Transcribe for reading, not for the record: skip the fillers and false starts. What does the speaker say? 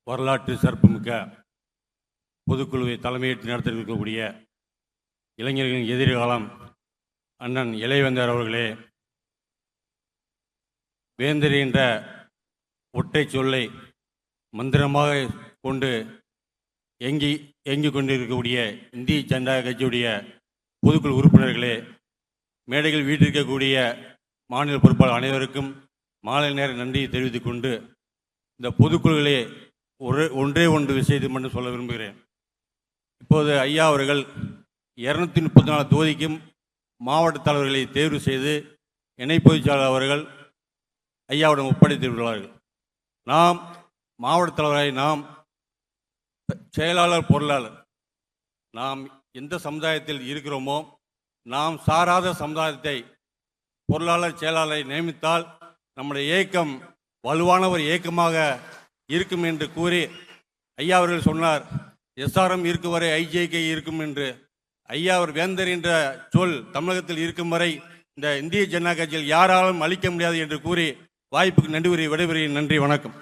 வரலாற்று சிறப்புமிக்க பொதுக்குழுவை தலைமையேற்று நடத்திருக்கக்கூடிய இளைஞர்களின் எதிர்காலம் அண்ணன் இளைவேந்தர் அவர்களே, வேந்தர் என்ற ஒற்றை சொல்லை மந்திரமாக கொண்டு எங்கி கொண்டிருக்கக்கூடிய இந்திய ஜனநாயக கட்சியுடைய பொதுக்குழு உறுப்பினர்களே, மேடைகள் வீட்டிருக்கக்கூடிய மாநில பொறுப்பாளர் அனைவருக்கும் மாலை நேர நன்றியை தெரிவித்துக் கொண்டு, இந்த பொதுக்குழுவிலே ஒன்றே விஷயத்தை மட்டும் சொல்ல விரும்புகிறேன். இப்போது ஐயா அவர்கள் 234 தொகுதிக்கும் மாவட்ட தலைவர்களை தேர்வு செய்து இணை பொதுச்செயலாளர் அவர்கள் ஐயாவிடம் ஒப்படைத்துள்ளார்கள். நாம் மாவட்ட தலைவராய் நாம் செயலாளர் பொருளாளர் நாம் எந்த சமுதாயத்தில் இருக்கிறோமோ நாம் சாராத சமுதாயத்தை பொருளாளர் செயலாளரை நியமித்தால் நம்முடைய இயக்கம் வலுவான ஒரு இயக்கமாக இருக்கும் என்று கூறி ஐயா அவர்கள் சொன்னார், எஸ்ஆர்எம் இருக்கும் வரை ஐஜேகே இருக்கும் என்று. ஐயா அவர் வேந்தர் என்ற சொல் தமிழகத்தில் இருக்கும் வரை இந்த இந்திய ஜனநாயக கட்சியில் யாராலும் அளிக்க முடியாது என்று கூறி வாய்ப்புக்கு நன்றி விடைபெறுகிறேன். நன்றி, வணக்கம்.